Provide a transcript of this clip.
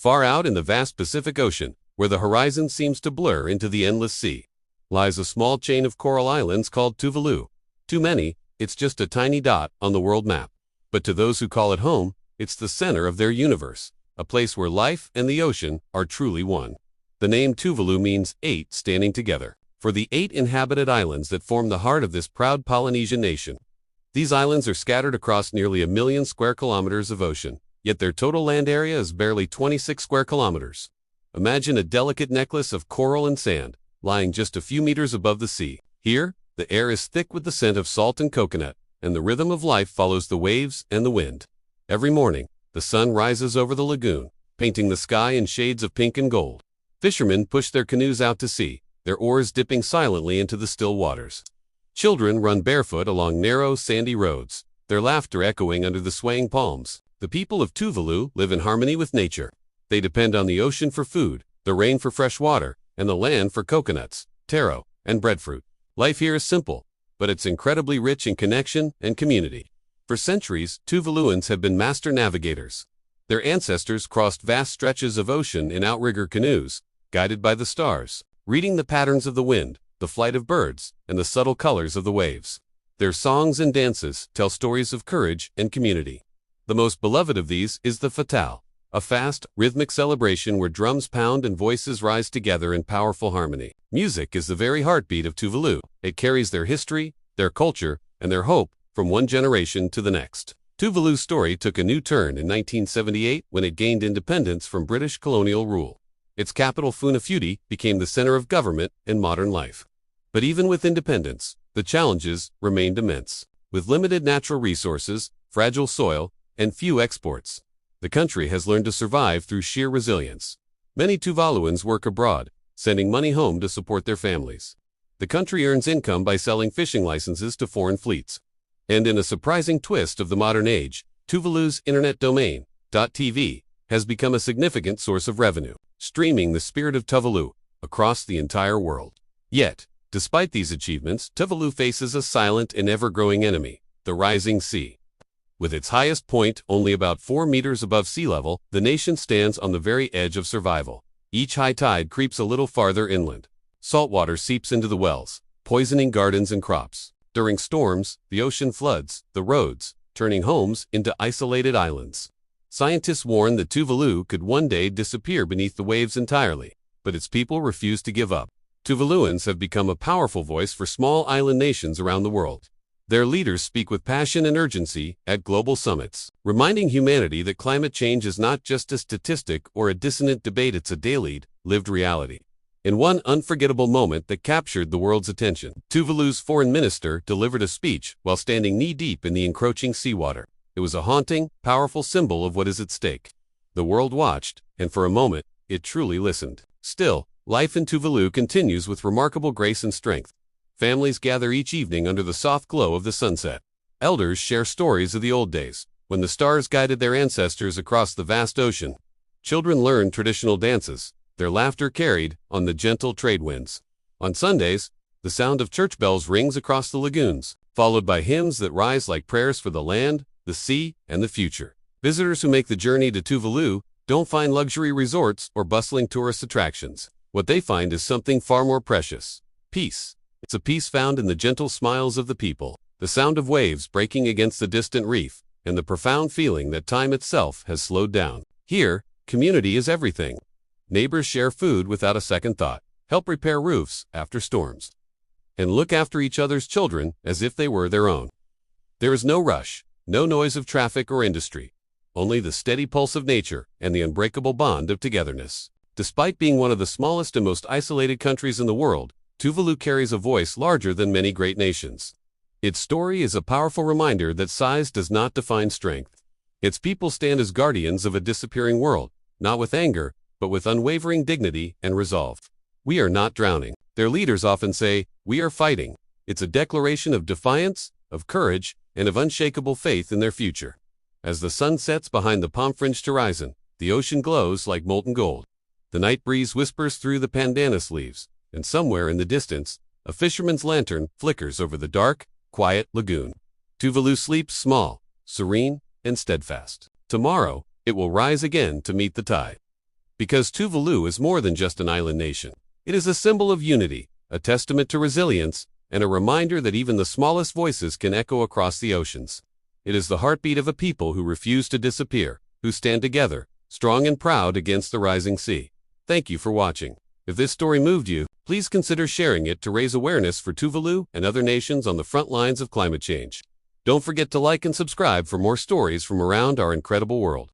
Far out in the vast Pacific Ocean, where the horizon seems to blur into the endless sea, lies a small chain of coral islands called Tuvalu. To many, it's just a tiny dot on the world map. But to those who call it home, it's the center of their universe, a place where life and the ocean are truly one. The name Tuvalu means 8 standing together, for the 8 inhabited islands that form the heart of this proud Polynesian nation. These islands are scattered across nearly 1 million square kilometers of ocean, yet their total land area is barely 26 square kilometers. Imagine a delicate necklace of coral and sand, lying just a few meters above the sea. Here, the air is thick with the scent of salt and coconut, and the rhythm of life follows the waves and the wind. Every morning, the sun rises over the lagoon, painting the sky in shades of pink and gold. Fishermen push their canoes out to sea, their oars dipping silently into the still waters. Children run barefoot along narrow, sandy roads, their laughter echoing under the swaying palms. The people of Tuvalu live in harmony with nature. They depend on the ocean for food, the rain for fresh water, and the land for coconuts, taro, and breadfruit. Life here is simple, but it's incredibly rich in connection and community. For centuries, Tuvaluans have been master navigators. Their ancestors crossed vast stretches of ocean in outrigger canoes, guided by the stars, reading the patterns of the wind, the flight of birds, and the subtle colors of the waves. Their songs and dances tell stories of courage and community. The most beloved of these is the Fatal, a fast, rhythmic celebration where drums pound and voices rise together in powerful harmony. Music is the very heartbeat of Tuvalu. It carries their history, their culture, and their hope from one generation to the next. Tuvalu's story took a new turn in 1978 when it gained independence from British colonial rule. Its capital, Funafuti, became the center of government and modern life. But even with independence, the challenges remained immense. With limited natural resources, fragile soil, and few exports, the country has learned to survive through sheer resilience. Many Tuvaluans work abroad, sending money home to support their families. The country earns income by selling fishing licenses to foreign fleets. And in a surprising twist of the modern age, Tuvalu's internet domain, .tv, has become a significant source of revenue, streaming the spirit of Tuvalu across the entire world. Yet, despite these achievements, Tuvalu faces a silent and ever-growing enemy, the rising sea. With its highest point only about 4 meters above sea level, the nation stands on the very edge of survival. Each high tide creeps a little farther inland. Saltwater seeps into the wells, poisoning gardens and crops. During storms, the ocean floods the roads, turning homes into isolated islands. Scientists warn that Tuvalu could one day disappear beneath the waves entirely, but its people refuse to give up. Tuvaluans have become a powerful voice for small island nations around the world. Their leaders speak with passion and urgency at global summits, reminding humanity that climate change is not just a statistic or a dissonant debate, it's a daily, lived reality. In one unforgettable moment that captured the world's attention, Tuvalu's foreign minister delivered a speech while standing knee-deep in the encroaching seawater. It was a haunting, powerful symbol of what is at stake. The world watched, and for a moment, it truly listened. Still, life in Tuvalu continues with remarkable grace and strength. Families gather each evening under the soft glow of the sunset. Elders share stories of the old days, when the stars guided their ancestors across the vast ocean. Children learn traditional dances, their laughter carried on the gentle trade winds. On Sundays, the sound of church bells rings across the lagoons, followed by hymns that rise like prayers for the land, the sea, and the future. Visitors who make the journey to Tuvalu don't find luxury resorts or bustling tourist attractions. What they find is something far more precious: peace. It's a peace found in the gentle smiles of the people, the sound of waves breaking against the distant reef, and the profound feeling that time itself has slowed down. Here, community is everything. Neighbors share food without a second thought, help repair roofs after storms, and look after each other's children as if they were their own. There is no rush, no noise of traffic or industry, only the steady pulse of nature and the unbreakable bond of togetherness. Despite being one of the smallest and most isolated countries in the world, Tuvalu carries a voice larger than many great nations. Its story is a powerful reminder that size does not define strength. Its people stand as guardians of a disappearing world, not with anger, but with unwavering dignity and resolve. We are not drowning. Their leaders often say, "We are fighting." It's a declaration of defiance, of courage, and of unshakable faith in their future. As the sun sets behind the palm-fringed horizon, the ocean glows like molten gold. The night breeze whispers through the pandanus leaves, and somewhere in the distance, a fisherman's lantern flickers over the dark, quiet lagoon. Tuvalu sleeps small, serene, and steadfast. Tomorrow, it will rise again to meet the tide. Because Tuvalu is more than just an island nation. It is a symbol of unity, a testament to resilience, and a reminder that even the smallest voices can echo across the oceans. It is the heartbeat of a people who refuse to disappear, who stand together, strong and proud against the rising sea. Thank you for watching. If this story moved you, please consider sharing it to raise awareness for Tuvalu and other nations on the front lines of climate change. Don't forget to like and subscribe for more stories from around our incredible world.